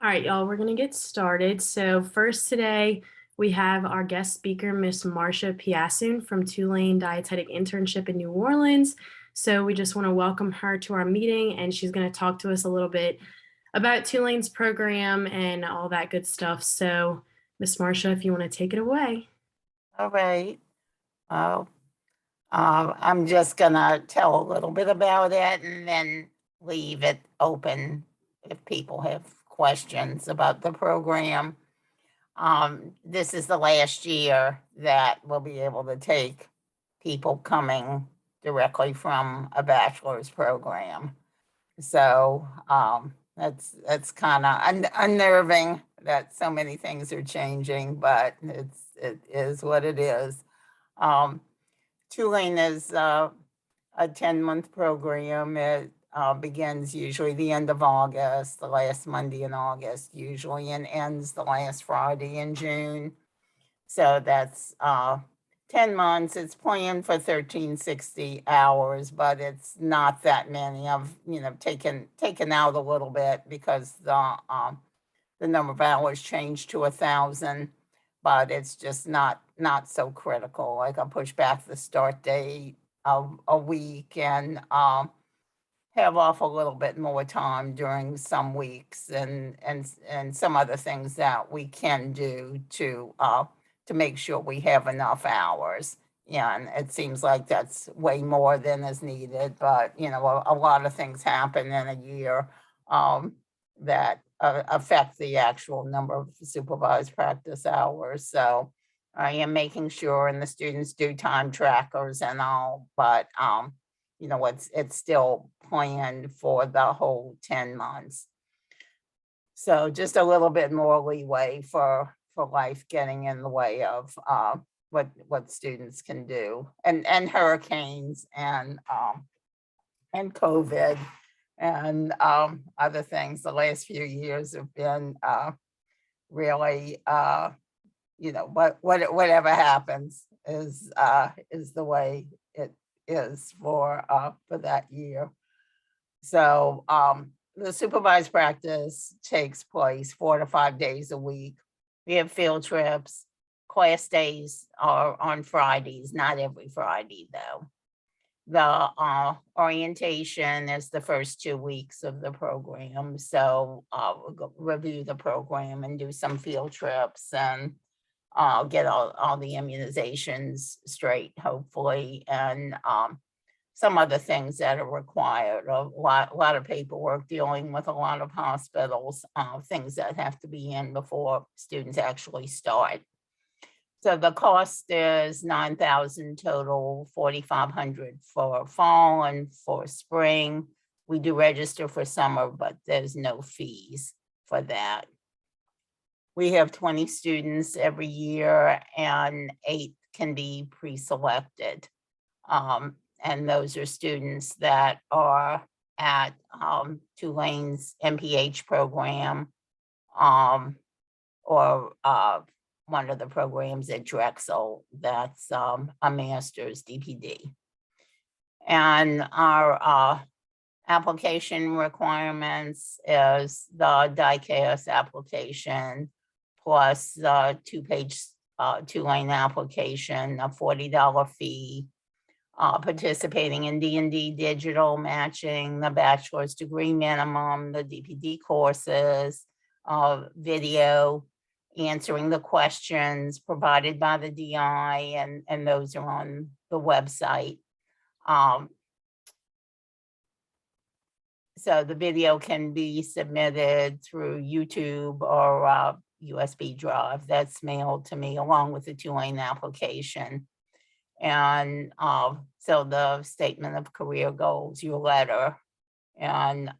All right, y'all, we're going to get started. So, first today, we have our guest speaker, Miss Marsha Piacun from Tulane Dietetic Internship in New Orleans. So, we just want to welcome her to our meeting, and she's going to talk to us a little bit about Tulane's program and all that good stuff. So, Miss Marsha, if you want to take it away. All right. Well, I'm just gonna tell a little bit about it and then leave it open if people have questions about the program. This is the last year that we'll be able to take people coming directly from a bachelor's program. So that's kind of unnerving that so many things are changing, but it is what it is. Um, Tulane is a 10-month program. It begins usually the end of August, the last Monday in August usually, and ends the last Friday in June. So that's 10 months. It's planned for 1360 hours, but it's not that many. I've taken out a little bit because the number of hours changed to 1,000, but it's just not so critical. Like I push back the start date of a week and have off a little bit more time during some weeks and some other things that we can do to make sure we have enough hours. Yeah, and it seems like that's way more than is needed, but a lot of things happen in a year that affect the actual number of supervised practice hours. So I am making sure, and the students do time trackers and all, but it's still planned for the whole 10 months. So just a little bit more leeway for life getting in the way of what students can do, and hurricanes and COVID and other things. The last few years have been really whatever happens is the way it is for that year. So the supervised practice takes place 4 to 5 days a week. We have field trips. Class days are on Fridays, not every Friday though. The orientation is the first 2 weeks of the program. So we'll review the program and do some field trips and get all the immunizations straight, hopefully, and some other things that are required. A lot of paperwork dealing with a lot of hospitals, things that have to be in before students actually start. So the cost is $9,000 total, $4,500 for fall and for spring. We do register for summer, but there's no fees for that. We have 20 students every year and 8 can be pre-selected. And those are students that are at Tulane's MPH program or one of the programs at Drexel that's a master's DPD. And our application requirements is the DICAS application plus the 2-page Tulane application, a $40 fee, participating in D&D digital, matching the bachelor's degree minimum, the DPD courses, video, answering the questions provided by the DI, and those are on the website. So the video can be submitted through YouTube or USB drive that's mailed to me along with the Tulane application. And so the statement of career goals, your letter, and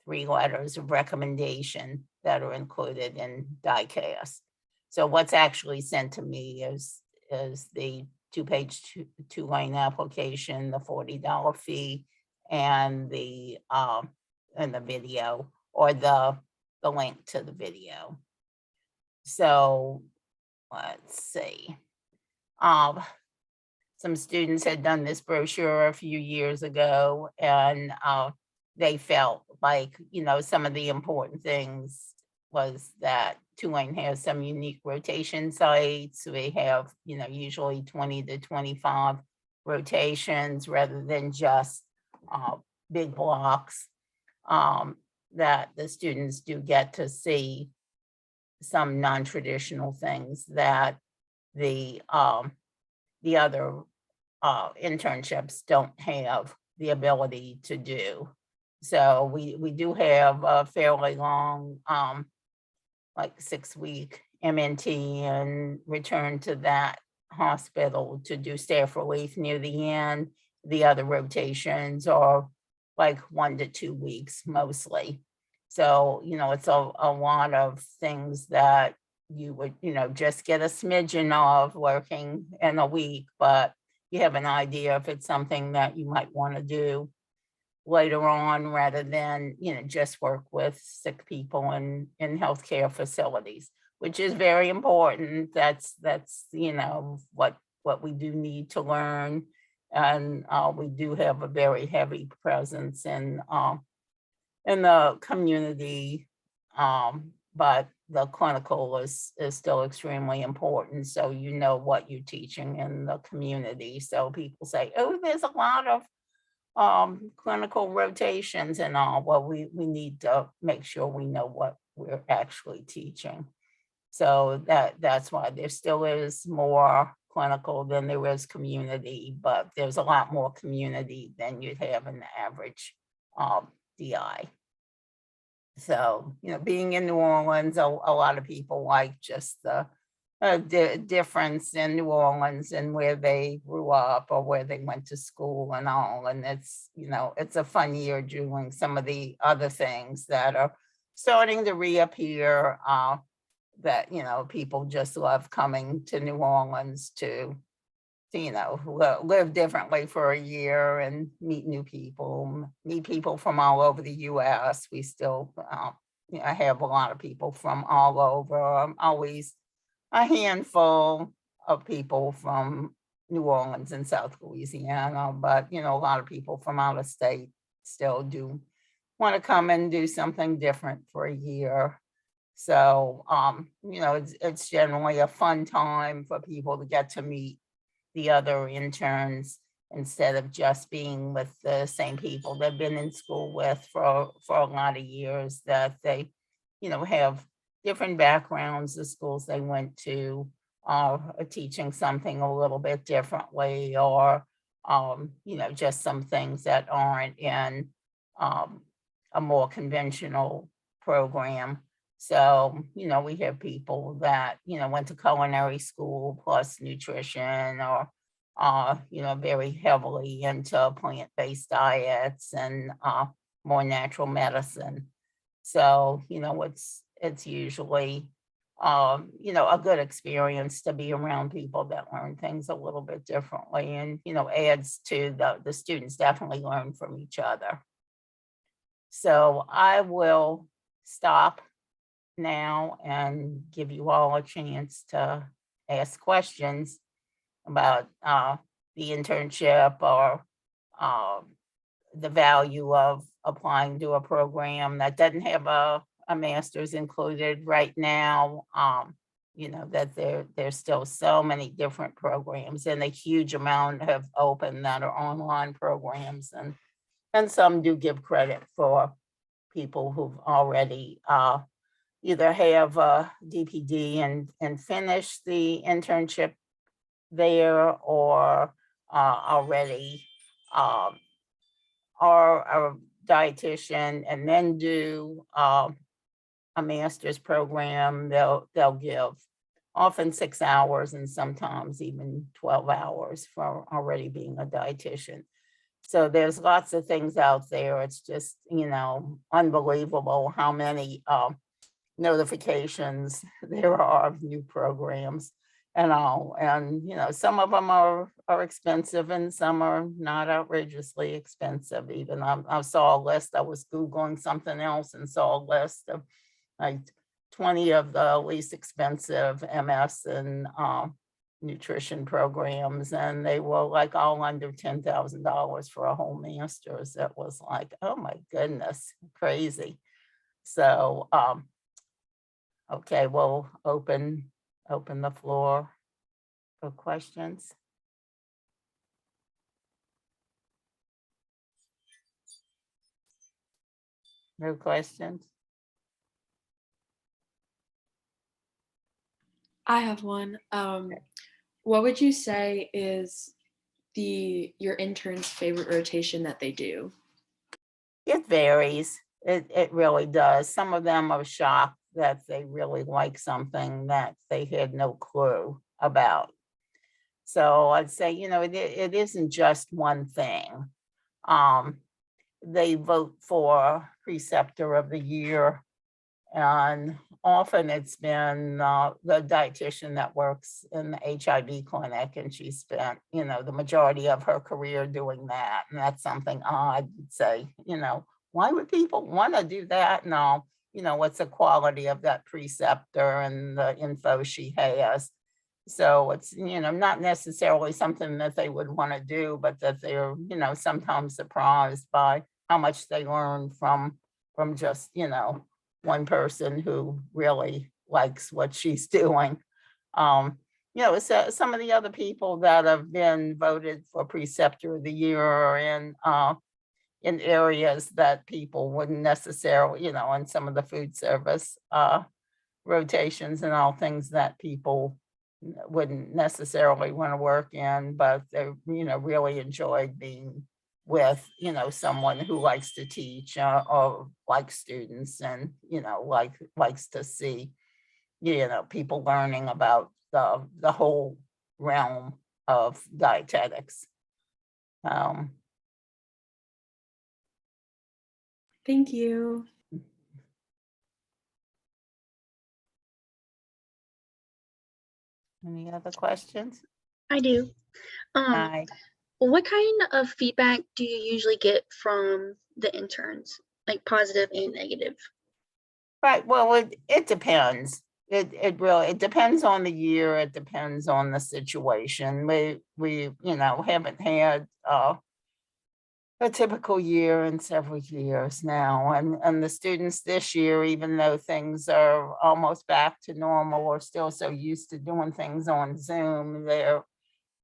3 letters of recommendation that are included in DICAS. So what's actually sent to me is the 2-page Tulane application, the $40 fee, and the video or the link to the video. So let's see. Some students had done this brochure a few years ago, and they felt like, some of the important things was that Tulane has some unique rotation sites. We have, usually 20 to 25 rotations rather than just big blocks, that the students do get to see some non-traditional things that the other internships don't have the ability to do. So we do have a fairly long, like 6-week MNT, and return to that hospital to do staff relief near the end. The other rotations are like 1 to 2 weeks mostly. So, it's a lot of things that you would, just get a smidgen of working in a week, but you have an idea if it's something that you might want to do later on rather than, just work with sick people in healthcare facilities, which is very important. That's what we do need to learn. And we do have a very heavy presence in the community, but the clinical is still extremely important. So what you're teaching in the community. So people say, oh, there's a lot of clinical rotations and all. Well, we need to make sure we know what we're actually teaching. So that's why there still is more clinical than there is community, but there's a lot more community than you'd have in the average DI. So, being in New Orleans, a lot of people like just the difference in New Orleans and where they grew up or where they went to school and all. And it's, it's a fun year doing some of the other things that are starting to reappear, that, people just love coming to New Orleans to live differently for a year and meet new people, meet people from all over the US. We still have a lot of people from all over, always a handful of people from New Orleans and South Louisiana, but a lot of people from out of state still do want to come and do something different for a year. So, it's generally a fun time for people to get to meet the other interns instead of just being with the same people they've been in school with for a lot of years, that they, have different backgrounds. The schools they went to are teaching something a little bit differently, or, just some things that aren't in a more conventional program. So, we have people that, went to culinary school plus nutrition, or, very heavily into plant-based diets and more natural medicine. So, it's usually, a good experience to be around people that learn things a little bit differently, and, adds to the students definitely learn from each other. So I will stop now and give you all a chance to ask questions about the internship, or the value of applying to a program that doesn't have a master's included right now. That there's still so many different programs, and a huge amount have opened that are online programs, and some do give credit for people who've already either have a DPD and finish the internship there, or already are a dietitian and then do a master's program. They'll give often 6 hours and sometimes even 12 hours for already being a dietitian. So there's lots of things out there. It's just, unbelievable how many notifications there are of new programs and all. And, some of them are expensive and some are not outrageously expensive. Even I saw a list, I was Googling something else and saw a list of like 20 of the least expensive MS and nutrition programs, and they were like all under $10,000 for a whole master's. That was like, oh my goodness, crazy. So, okay, we'll open the floor for questions. No questions? I have one. What would you say is your intern's favorite rotation that they do? It varies. It really does. Some of them are shocked that they really like something that they had no clue about. So I'd say, it isn't just one thing. They vote for preceptor of the year, and often it's been the dietitian that works in the HIV clinic, and she spent, the majority of her career doing that. And that's something I'd say, why would people want to do that? No, what's the quality of that preceptor and the info she has. So it's, not necessarily something that they would want to do, but that they're, sometimes surprised by how much they learn from just, one person who really likes what she's doing. It's, some of the other people that have been voted for preceptor of the year are in areas that people wouldn't necessarily, in some of the food service rotations and all, things that people wouldn't necessarily want to work in, but they, really enjoyed being with, someone who likes to teach or likes students, and, likes to see, people learning about the whole realm of dietetics. Thank you. Any other questions? I do. Hi. What kind of feedback do you usually get from the interns, like positive and negative? Right. Well, it depends. It really depends on the year. It depends on the situation. We haven't had a typical year in several years now, and the students this year, even though things are almost back to normal, are still so used to doing things on Zoom. They're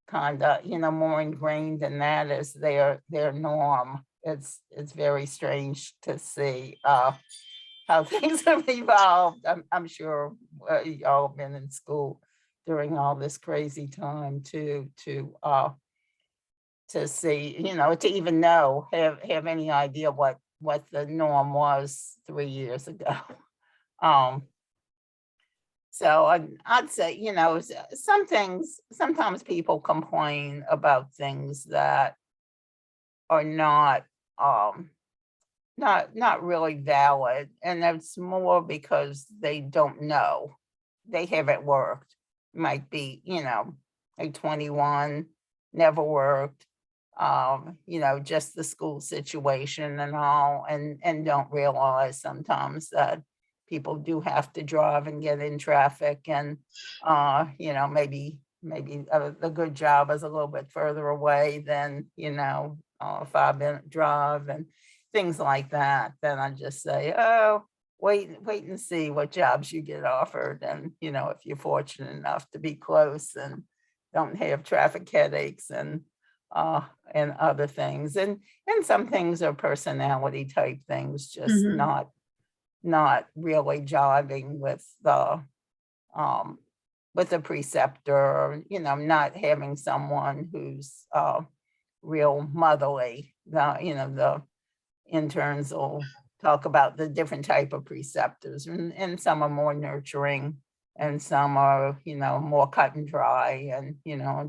kind of, more ingrained in that as their norm. It's very strange to see how things have evolved. I'm sure y'all have been in school during all this crazy time to see, to even have any idea what the norm was 3 years ago. So I'd say, some things, sometimes people complain about things that are not really valid, and it's more because they don't know. They haven't worked. Might be, like 21, never worked, just the school situation and all, and don't realize sometimes that people do have to drive and get in traffic, and maybe the good job is a little bit further away than, a 5-minute drive and things like that. Then I just say, oh, wait and see what jobs you get offered. And, if you're fortunate enough to be close and don't have traffic headaches and other things. And some things are personality type things, just not really jiving with the preceptor, not having someone who's real motherly. The interns will talk about the different type of preceptors, and some are more nurturing, and some are, more cut and dry, and,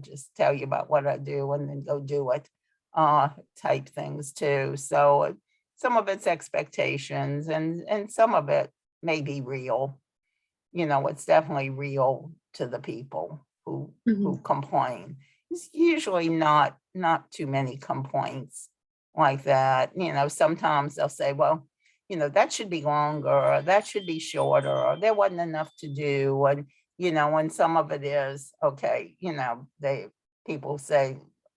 just tell you about what I do and then go do it, type things too. So some of it's expectations, and some of it may be real. It's definitely real to the people who complain. It's usually not too many complaints like that. Sometimes they'll say, well, that should be longer, or that should be shorter, or there wasn't enough to do. And, and some of it is, okay, people say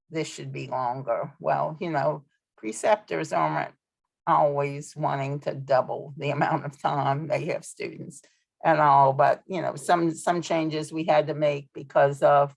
this should be longer. Well, preceptors aren't always wanting to double the amount of time they have students and all, but some changes we had to make because of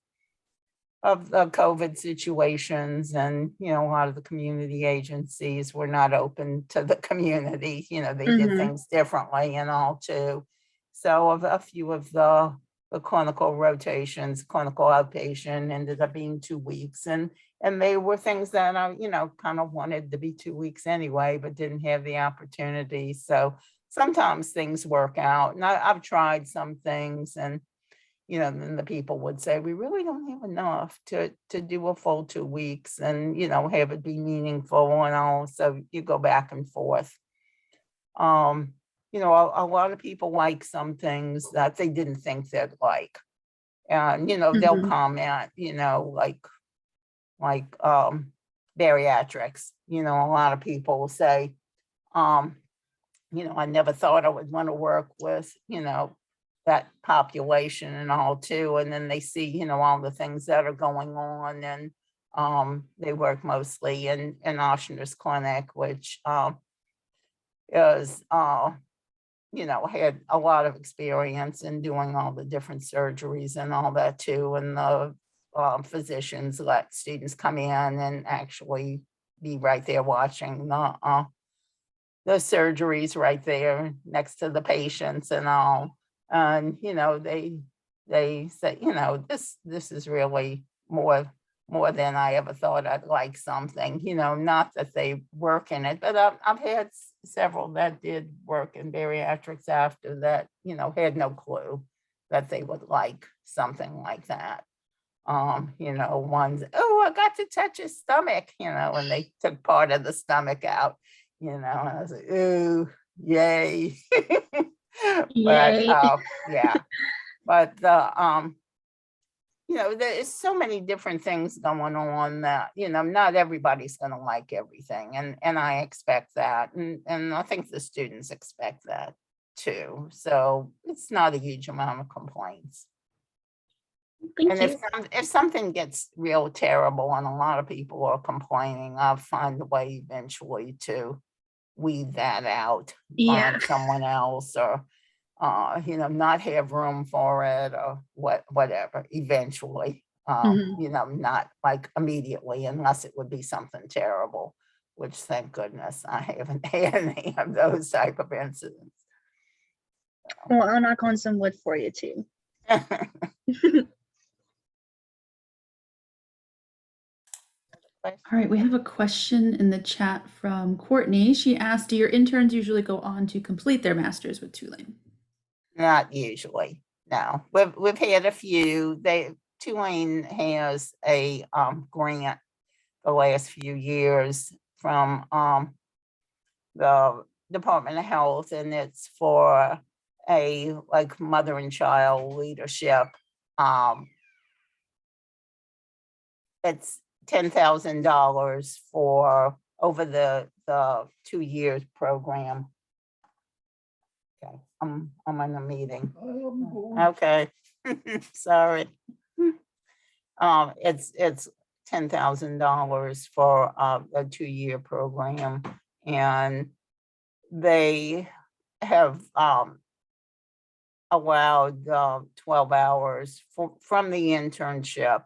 the COVID situations, and a lot of the community agencies were not open to the community. They did Mhm. things differently and all too. So of a few of the clinical rotations, clinical outpatient ended up being 2 weeks, and they were things that I kind of wanted to be 2 weeks anyway, but didn't have the opportunity. So sometimes things work out, and I've tried some things, and then the people would say, we really don't have enough to do a full 2 weeks and, have it be meaningful and all. So you go back and forth. A lot of people like some things that they didn't think they'd like. And, they'll Mhm. comment, like bariatrics, a lot of people will say, I never thought I would want to work with, that population and all too. And then they see, all the things that are going on, and they work mostly in Ochsner's clinic, which is, had a lot of experience in doing all the different surgeries and all that too. And the physicians let students come in and actually be right there watching the surgeries right there next to the patients and all. And, they say, this is really more than I ever thought I'd like something, not that they work in it, but I've had several that did work in bariatrics after that, had no clue that they would like something like that. Ones, oh, I got to touch his stomach, when they took part of the stomach out, and I was like, ooh, yay. But Yay. yeah, but there's so many different things going on that, not everybody's going to like everything. And I expect that. And I think the students expect that too. So it's not a huge amount of complaints. Thank And you. if something gets real terrible and a lot of people are complaining, I'll find a way eventually to weed that out, Yeah. find someone else, or not have room for it, or whatever, eventually. Mhm. Not like immediately, unless it would be something terrible, which thank goodness I haven't had any of those type of incidents. Well, I'll knock on some wood for you too. All right, we have a question in the chat from Courtney. She asked, do your interns usually go on to complete their master's with Tulane? Not usually, no. We've had a few. Tulane has a grant the last few years from the Department of Health, and it's for a like mother and child leadership. It's $10,000 for over the 2 years program. Okay, I'm in a meeting. Okay, sorry. It's $10,000 for a 2-year program, and they have allowed 12 hours from the internship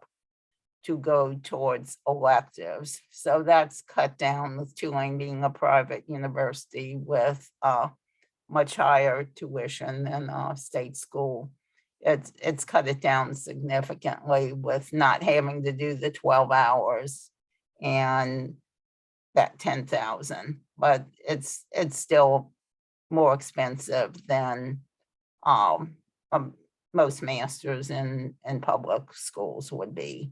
to go towards electives. So that's cut down, with Tulane being a private university with much higher tuition than a state school. It's cut it down significantly with not having to do the 12 hours and that 10,000, but it's still more expensive than most masters in public schools would be.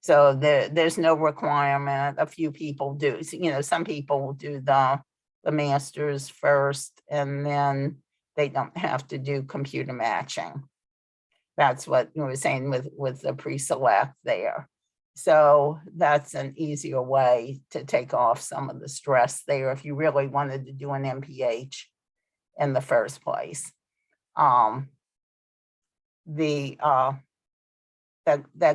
So there's no requirement. A few people do. So, some people do the masters first, and then they don't have to do computer matching. That's what we were saying with the pre-select there. So that's an easier way to take off some of the stress there if you really wanted to do an MPH in the first place. that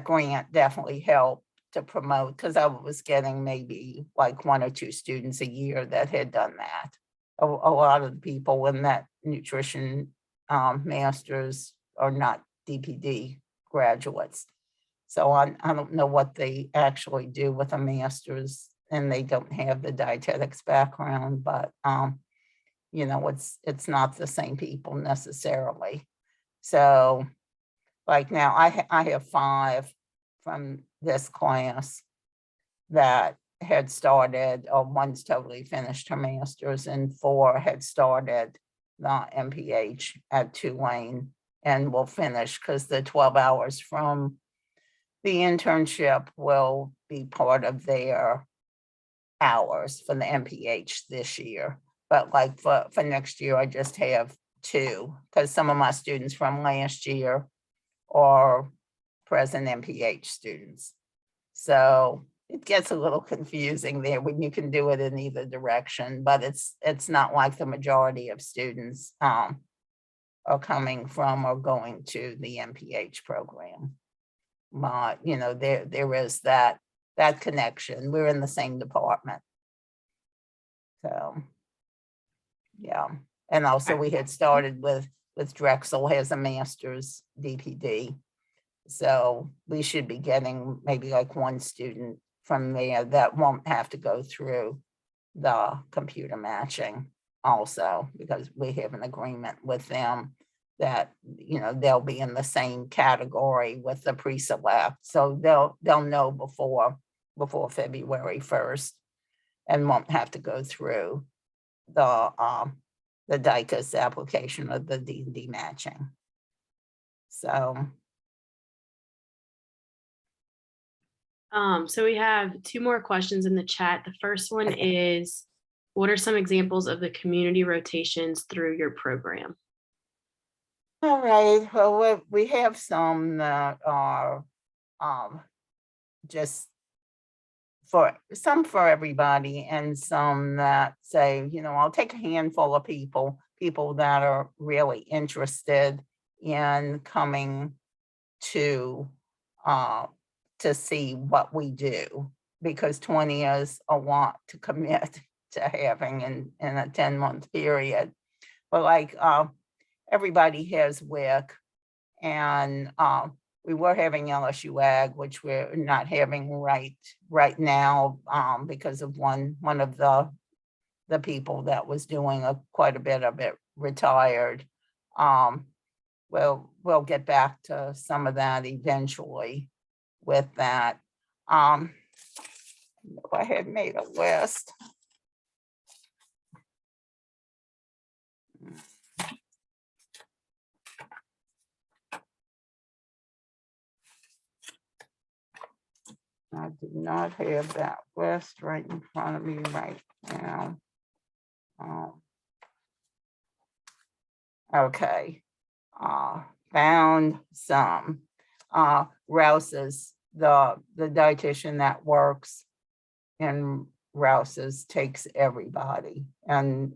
grant definitely helped to promote, because I was getting maybe like 1 or 2 students a year that had done that. A lot of the people in that nutrition masters are not DPD graduates. So I don't know what they actually do with a master's, and they don't have the dietetics background, but it's not the same people necessarily. So like now I have 5 from this class that had started, or one's totally finished her master's, and 4 had started the MPH at Tulane and will finish, because the 12 hours from the internship will be part of their hours for the MPH this year. But like for next year, I just have 2, because some of my students from last year are present MPH students. So it gets a little confusing there when you can do it in either direction, but it's not like the majority of students are coming from or going to the MPH program. But there is that connection. We're in the same department. So yeah. And also we had started with Drexel has a master's DPD. So we should be getting maybe like 1 student from there that won't have to go through the computer matching also, because we have an agreement with them that they'll be in the same category with the pre-select. So they'll know before February 1st and won't have to go through the DICAS application of the D&D matching. So So we have 2 more questions in the chat. The first one is, what are some examples of the community rotations through your program? all right, well, we have some that are just for everybody, and some that say, I'll take a handful of people that are really interested in coming to see what we do, because 20 is a lot to commit to having in a 10-month period. But like everybody has WIC, and we were having LSU Ag, which we're not having right now because of one of the people that was doing quite a bit of it retired. We'll get back to some of that eventually with that. If I had made a list. I do not have that list right in front of me right now. Okay, found some. Rouse's, the dietitian that works in Rouse's takes everybody, and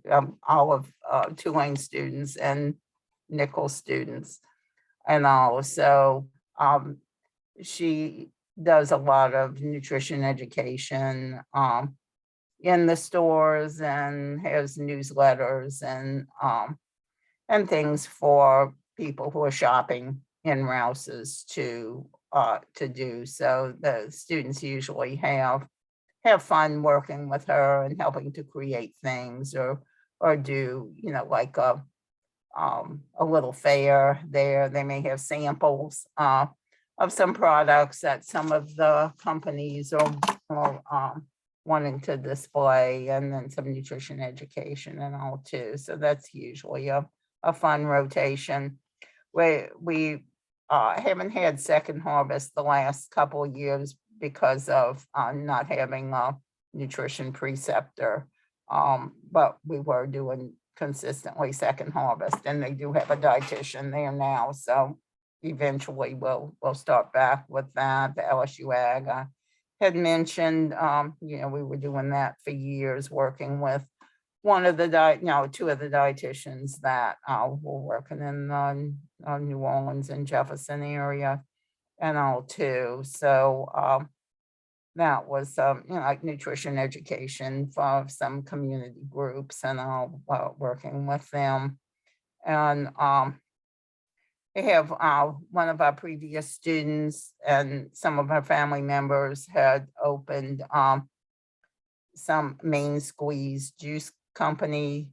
all of Tulane students and Nichols students, and all. So she does a lot of nutrition education in the stores, and has newsletters and things for people who are shopping in Rouse's to do. So the students usually have fun working with her and helping to create things, or do like a little fair there. They may have samples of some products that some of the companies are wanting to display, and then some nutrition education and all too. So that's usually a fun rotation. We haven't had second harvest the last couple of years because of not having a nutrition preceptor, but we were doing consistently second harvest, and they do have a dietitian there now. So eventually we'll start back with that. The LSU Ag I had mentioned, we were doing that for years, working with one of the two of the dietitians that were working in New Orleans and Jefferson area and all too. So that was like nutrition education for some community groups and all, working with them. And we have one of our previous students and some of our family members had opened some Main Squeeze juice company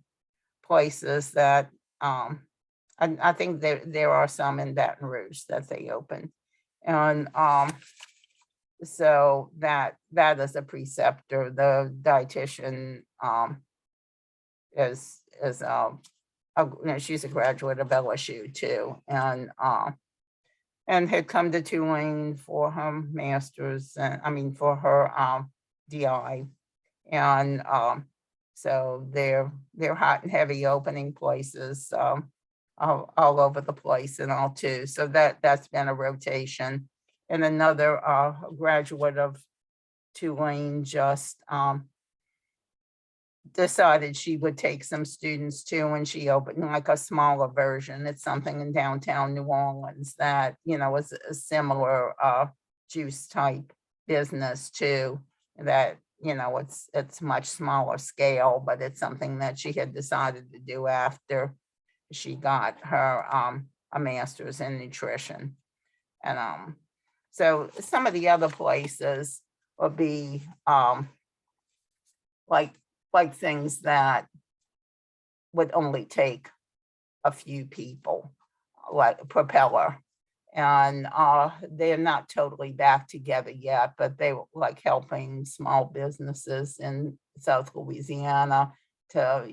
places that I think there are some in Baton Rouge that they opened. And so that is a preceptor. The dietitian is she's a graduate of LSU too, and had come to Tulane for her master's, and for her DI, and so they're hot and heavy opening places all over the place and all too. So that's been a rotation. And another graduate of Tulane just decided she would take some students too, and she opened like a smaller version. It's something in downtown New Orleans that, is a similar juice type business too, that, it's much smaller scale, but it's something that she had decided to do after she got her a master's in nutrition. And so some of the other places would be like things that would only take a few people, like Propeller. And they're not totally back together yet, but they were like helping small businesses in South Louisiana to,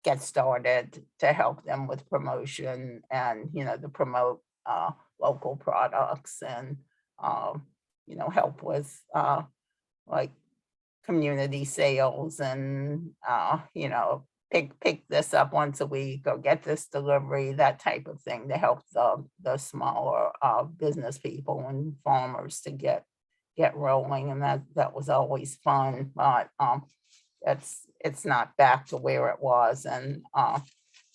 get started, to help them with promotion and, to promote local products and, help with like community sales and, pick this up once a week or get this delivery, that type of thing, to help the smaller business people and farmers to get rolling. And that was always fun, but it's not back to where it was. And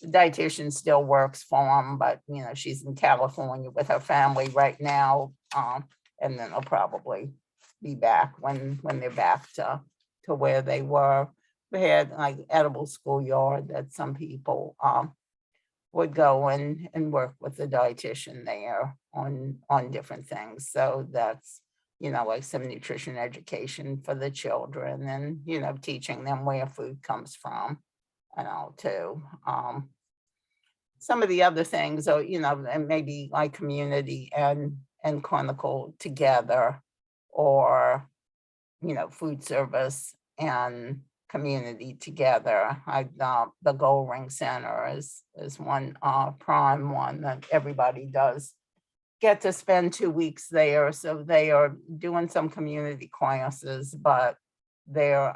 the dietitian still works for them, but she's in California with her family right now, and then they'll probably be back when they're back to where they were. We had like edible schoolyard that some people would go and work with the dietitian there on different things. So that's, like some nutrition education for the children and, teaching them where food comes from and all too. Some of the other things are, and maybe like community and clinical together, or, food service and community together. The Gold Ring Center is one prime one that everybody does get to spend 2 weeks there. So they are doing some community classes, but their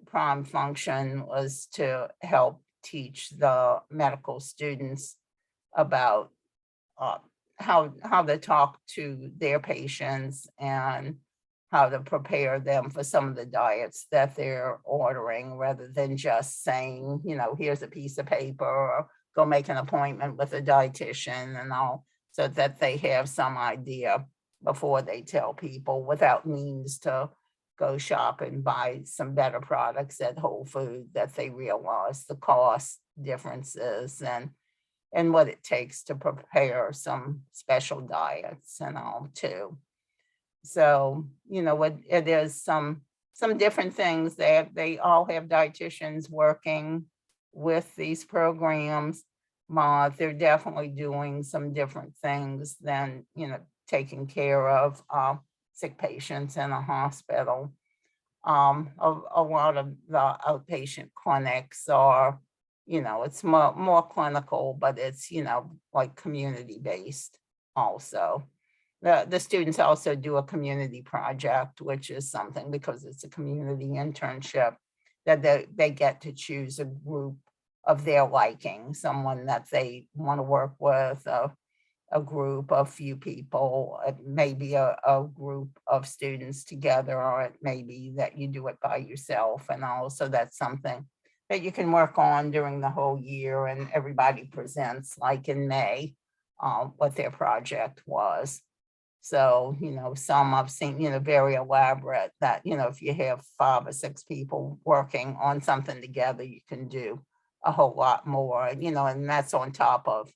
prime function was to help teach the medical students about how to talk to their patients and how to prepare them for some of the diets that they're ordering, rather than just saying, here's a piece of paper, or go make an appointment with a dietitian and all, so that they have some idea before they tell people, without means to go shop and buy some better products at Whole Foods, that they realize the cost differences and what it takes to prepare some special diets and all too. So, it is some different things that they all have dietitians working with these programs. They're definitely doing some different things than, taking care of sick patients in a hospital. A lot of the outpatient clinics are, it's more clinical, but it's, like community based also. The students also do a community project, which is something, because it's a community internship, that they get to choose a group of their liking, someone that they want to work with, a group of few people, maybe a group of students together, or it may be that you do it by yourself. And also that's something that you can work on during the whole year, and everybody presents like in May, what their project was. So, some I've seen, very elaborate that, if you have 5 or 6 people working on something together, you can do a whole lot more, and that's on top of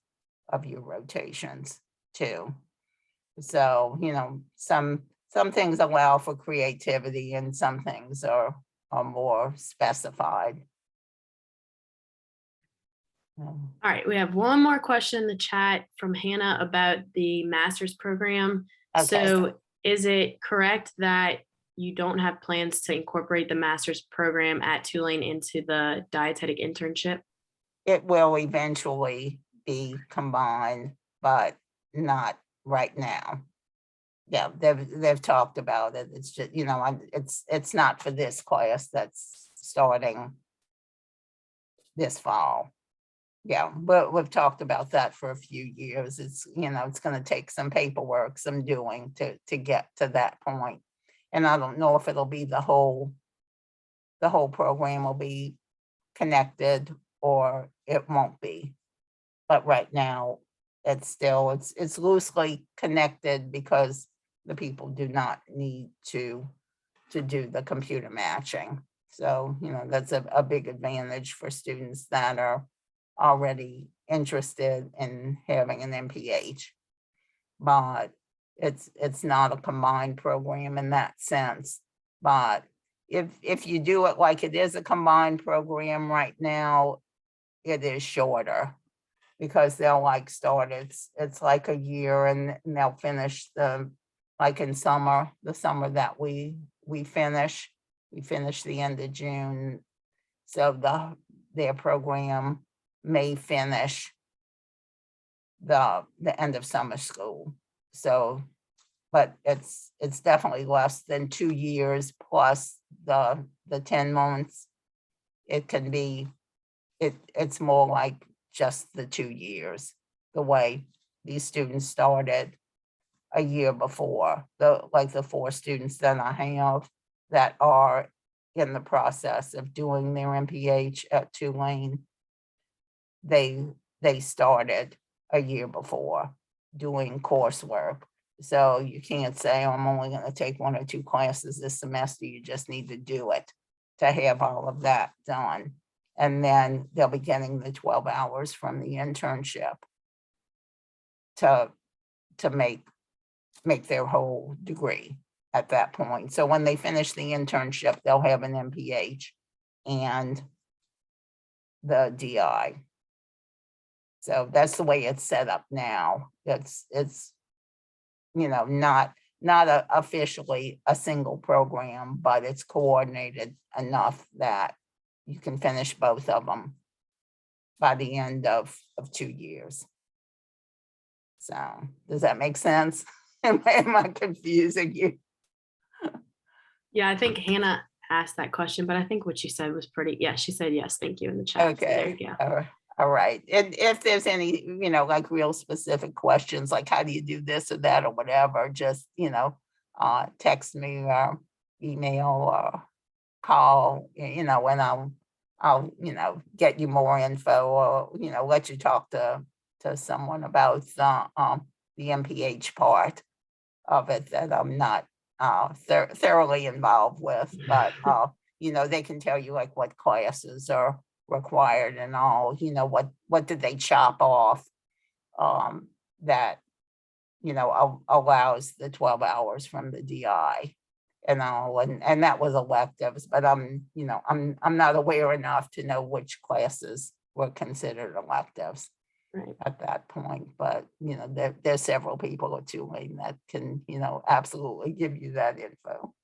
your rotations too. So, some things allow for creativity and some things are more specified. All right, we have one more question in the chat from Hannah about the master's program. Okay. So is it correct that you don't have plans to incorporate the master's program at Tulane into the dietetic internship? It will eventually be combined, but not right now. Yeah, they've talked about it. It's just, it's not for this class that's starting this fall. Yeah, but we've talked about that for a few years. It's, it's going to take some paperwork, some doing to get to that point. And I don't know if it'll be the whole program will be connected or it won't be. But right now, it's still, it's loosely connected because the people do not need to do the computer matching. So, that's a big advantage for students that are already interested in having an MPH. But it's not a combined program in that sense. But if you do it like it is a combined program right now, it is shorter because they'll like start, it's like a year and they'll finish like in summer, the summer that we finish the end of June. So their program may finish the end of summer school. So, but it's definitely less than 2 years plus the 10 months. It can be, it's more like just the 2 years, the way these students started a year before. The 4 students that I have that are in the process of doing their MPH at Tulane, they started a year before doing coursework. So you can't say, oh, I'm only going to take 1 or 2 classes this semester. You just need to do it to have all of that done. And then they'll be getting the 12 hours from the internship to make their whole degree at that point. So when they finish the internship, they'll have an MPH and the DI. So that's the way it's set up now. It's not officially a single program, but it's coordinated enough that you can finish both of them by the end of 2 years. So does that make sense? Am I confusing you? Yeah, I think Hannah asked that question, but I think what she said was she said yes, thank you in the chat. Okay. So there you go. All right. And if there's any, like real specific questions, like how do you do this or that or whatever, just, text me or email or call, and I'll, get you more info or, let you talk to someone about the MPH part of it that I'm not thoroughly involved with, but, they can tell you like what classes are required and all, what did they chop off that, allows the 12 hours from the DI and all, and that was electives, but I'm not aware enough to know which classes were considered electives at that point, but there's several people at Tulane that can, absolutely give you that info.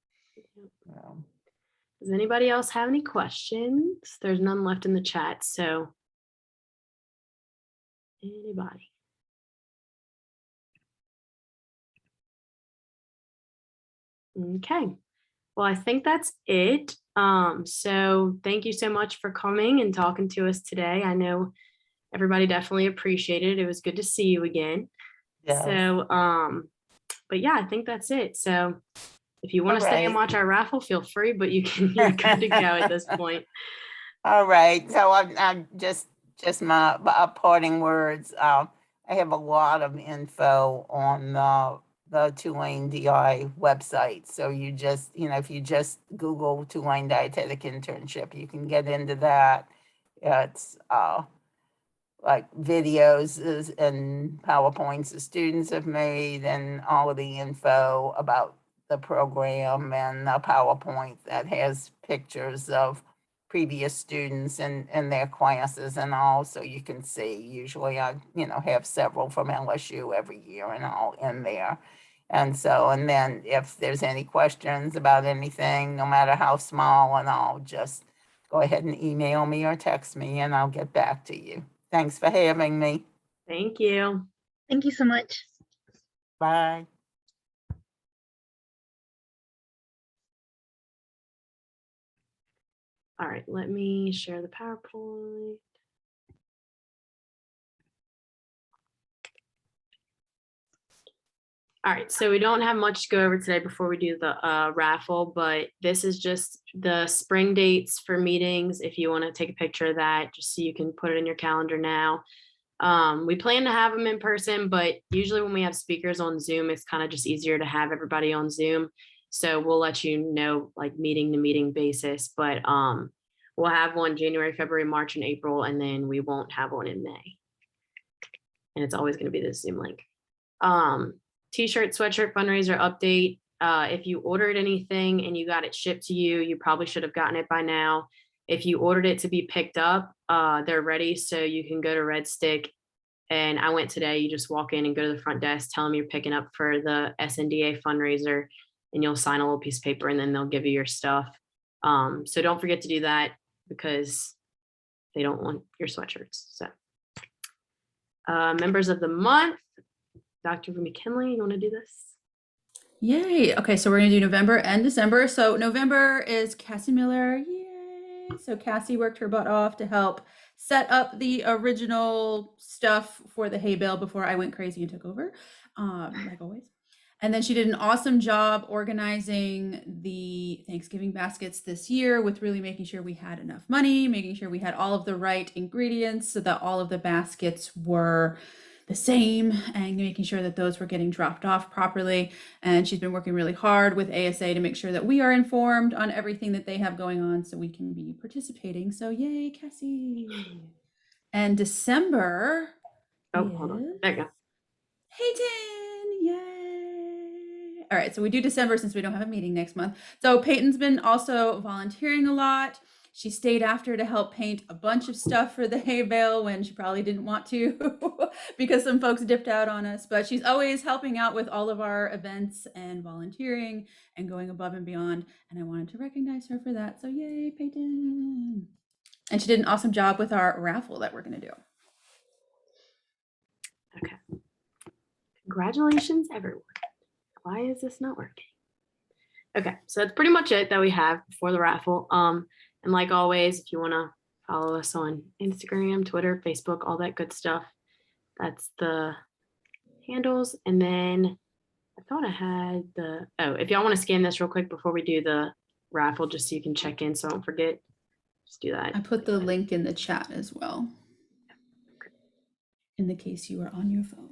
Does anybody else have any questions? There's none left in the chat, so anybody? Okay, well, I think that's it. So thank you so much for coming and talking to us today. I know everybody definitely appreciated it. It was good to see you again. Yes. So, but yeah, I think that's it. So if you want to stay and Alright. watch our raffle, feel free, but you're good to go at this point. All right, so I'm just my parting words. I have a lot of info on the Tulane DI website. So you just, if you just Google Tulane Dietetic Internship, you can get into that. It's like and PowerPoints the students have made and all of the info about the program and a PowerPoint that has pictures of previous students and their classes and all, so you can see. Usually I, have several from LSU every year and all in there. And so, and then if there's any questions about anything, no matter how small and all, just go ahead and email me or text me and I'll get back to you. Thanks for having me. Thank you. Thank you so much. Bye. All right, let me share the PowerPoint. All right, so we don't have much to go over today before we do the raffle, but this is just the spring dates for meetings. If you want to take a picture of that, just so you can put it in your calendar now. We plan to have them in person, but usually when we have speakers on Zoom, it's kind of just easier to have everybody on Zoom. So we'll let you know, like, meeting to meeting basis, but we'll have one January, February, March, and April, and then we won't have one in May. And it's always going to be the Zoom link. T-shirt, sweatshirt fundraiser update. If you ordered anything and you got it shipped to you, you probably should have gotten it by now. If you ordered it to be picked up, they're ready. So you can go to Red Stick. And I went today, you just walk in and go to the front desk, tell them you're picking up for the SNDA fundraiser, and you'll sign a little piece of paper and then they'll give you your stuff. So don't forget to do that because they don't want your sweatshirts. So members of the month. Dr. McKinley, you want to do this? Yay. Okay, so we're going to do November and December. So November is Cassie Miller. Yay. So Cassie worked her butt off to help set up the original stuff for the hay bale before I went crazy and took over, like always. And then she did an awesome job organizing the Thanksgiving baskets this year with really making sure we had enough money, making sure we had all of the right ingredients so that all of the baskets were the same, and making sure that those were getting dropped off properly. And she's been working really hard with ASA to make sure that we are informed on everything that they have going on so we can be participating. So yay, Cassie. And December Hold on. There you go. Peyton, yay. All right, so we do December since we don't have a meeting next month. So Peyton's been also volunteering a lot. She stayed after to help paint a bunch of stuff for the hay bale when she probably didn't want to because some folks dipped out on us. But she's always helping out with all of our events and volunteering and going above and beyond. And I wanted to recognize her for that. So yay, Peyton. And she did an awesome job with our raffle that we're going to do. Okay. Congratulations, everyone. Why is this not working? Okay, so that's pretty much it that we have for the raffle. And like always, if you want to follow us on Instagram, Twitter, Facebook, all that good stuff, that's the handles. And then I thought I had if y'all want to scan this real quick before we do the raffle, just so you can check in so I don't forget, just do that. I put the link in the chat as well, in the case you are on your phone.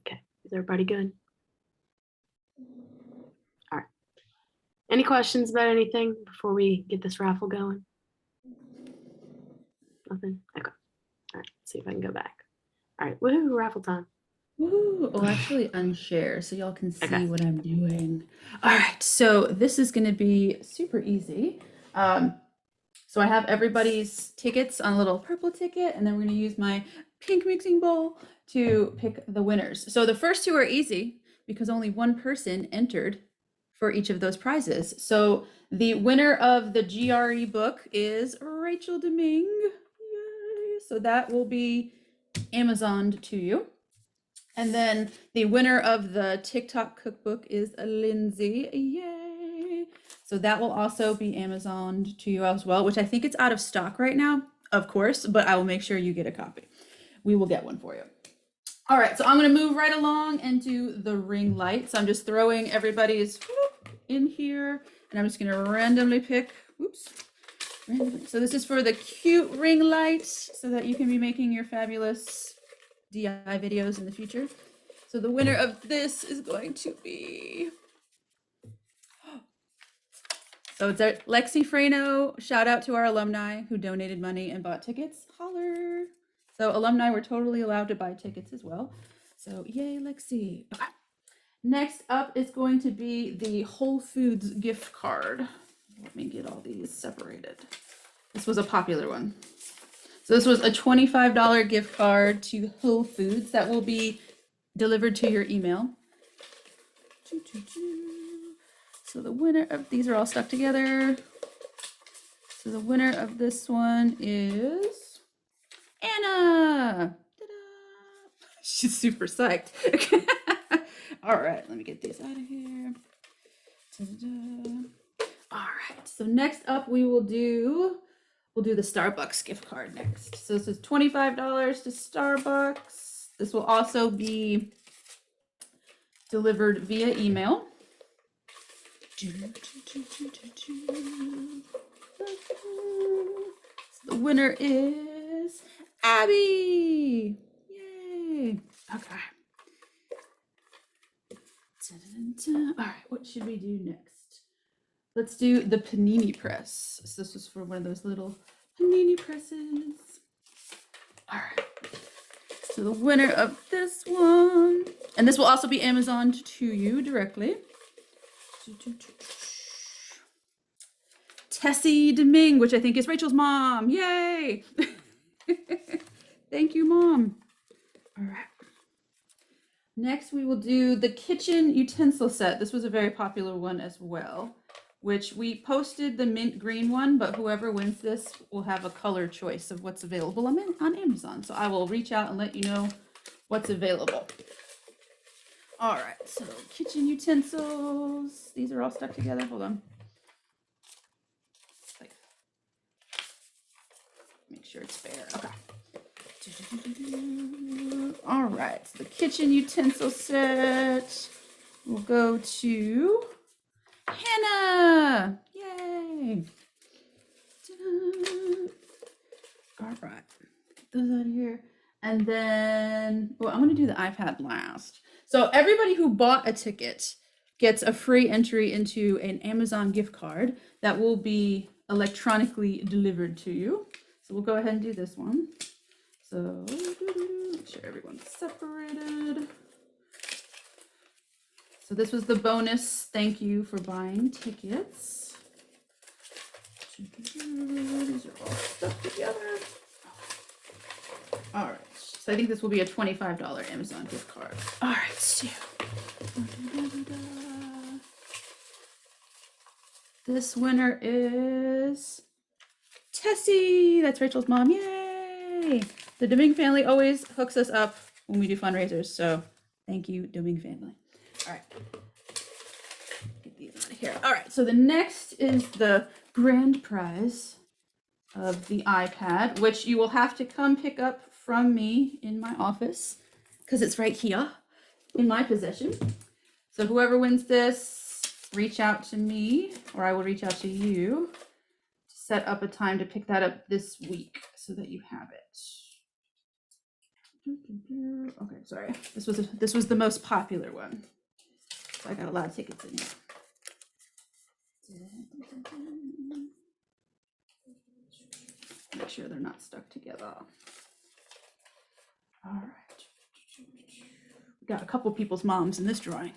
Okay, is everybody good? All right. Any questions about anything before we get this raffle going? Nothing? Okay. All right, let's see if I can go back. All right, woohoo, raffle time. Ooh, well, actually unshare so y'all can see Okay. what I'm doing. All right, so this is going to be super easy. So I have everybody's tickets on a little purple ticket, and then we're going to use my pink mixing bowl to pick the winners. So the first two are easy because only one person entered for each of those prizes. So the winner of the GRE book is Rachel Deming. Yay. So that will be Amazoned to you. And then the winner of the TikTok cookbook is Lindsay. Yay. So that will also be Amazoned to you as well, which I think it's out of stock right now, of course, but I will make sure you get a copy. We will get one for you. All right, so I'm going to move right along and do the ring light. So I'm just throwing everybody's in here, and I'm just going to randomly pick. So this is for the cute ring light, so that you can be making your fabulous DI videos in the future. So the winner of this is going to be. So it's Lexi Frano. Shout out to our alumni who donated money and bought tickets. Holler. So alumni were totally allowed to buy tickets as well. So yay, Lexi. Okay. Next up is going to be the Whole Foods gift card. Let me get all these separated. This was a popular one. So this was a $25 gift card to Whole Foods that will be delivered to your email. So the winner of these are all stuck together. So the winner of this one is Anna. Ta-da! She's super psyched. All right, let me get these out of here. Ta-da-da. All right, so next up we'll do the Starbucks gift card next. So this is $25 to Starbucks. This will also be delivered via email. So the winner is Abby. Yay. Okay. All right, what should we do next? Let's do the panini press. So this was for one of those little panini presses. All right. So the winner of this one, and this will also be Amazoned to you directly. Tessie Deming, which I think is Rachel's mom. Yay! Thank you, Mom. All right. Next, we will do the kitchen utensil set. This was a very popular one as well, which we posted the mint green one, but whoever wins this will have a color choice of what's available on Amazon. So I will reach out and let you know what's available. All right, so kitchen utensils. These are all stuck together. Hold on. Make sure it's fair. Okay. All right, so the kitchen utensil set will go to Hannah. Yay. Ta-da. All right, get those out of here. And then, I'm going to do the iPad last. So everybody who bought a ticket gets a free entry into an Amazon gift card that will be electronically delivered to you. So we'll go ahead and do this one. So make sure everyone's separated. So this was the bonus. Thank you for buying tickets. These are all stuck together. All right. So I think this will be a $25 Amazon gift card. All right, so this winner is Tessie. That's Rachel's mom. Yay! The Deming family always hooks us up when we do fundraisers. So thank you, Deming family. All right. Get these out of here. All right. So the next is the grand prize of the iPad, which you will have to come pick up from me in my office because it's right here in my possession. So whoever wins this, reach out to me or I will reach out to you to set up a time to pick that up this week so that you have it. Okay, sorry. This was the most popular one. So I got a lot of tickets in here. Make sure they're not stuck together. All right. We got a couple people's moms in this drawing.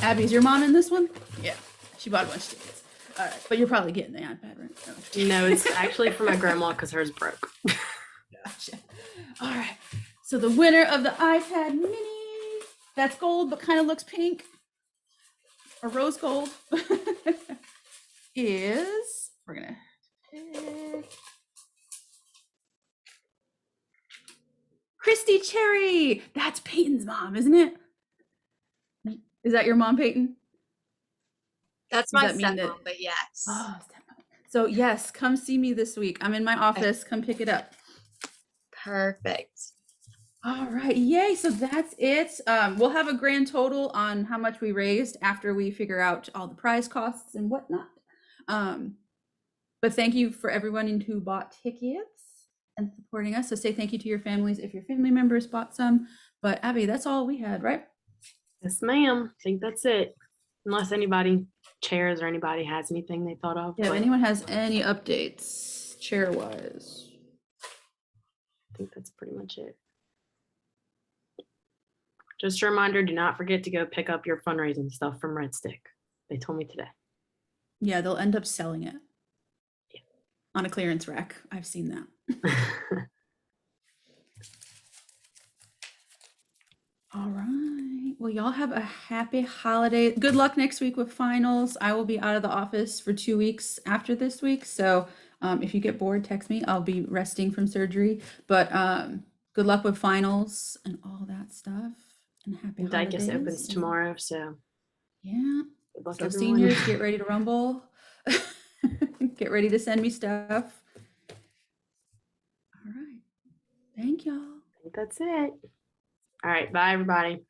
Abby, is your mom in this one? Yeah, she bought a bunch of tickets. All right, but you're probably getting the iPad, right? No, it's actually for my grandma because hers broke. Gotcha. All right. So the winner of the iPad mini that's gold, but kind of looks pink or rose gold, is, we're gonna pick Christy Cherry. That's Peyton's mom, isn't it? Is that your mom, Peyton? That's Does my that mean that- stepmom, but yes. Oh, stepmom. So yes, come see me this week. I'm in my office. Come pick it up. Perfect. All right, yay! So that's it. We'll have a grand total on how much we raised after we figure out all the prize costs and whatnot. But thank you for everyone who bought tickets and supporting us. So say thank you to your families if your family members bought some. But Abby, that's all we had, right? Yes, ma'am. I think that's it. Unless anybody, chairs or anybody has anything they thought of. Yeah, if but anyone has any updates chair-wise. I think that's pretty much it. Just a reminder, do not forget to go pick up your fundraising stuff from Red Stick. They told me today. Yeah, they'll end up selling it on a clearance rack. I've seen that. All right. Well, y'all have a happy holiday. Good luck next week with finals. I will be out of the office for 2 weeks after this week. So if you get bored, text me. I'll be resting from surgery. But good luck with finals and all that stuff. And happy holidays. Dicus opens tomorrow, so Yeah. good luck, So everyone. seniors, get ready to rumble. Get ready to send me stuff. All right. Thank y'all. I think that's it. All right, bye everybody.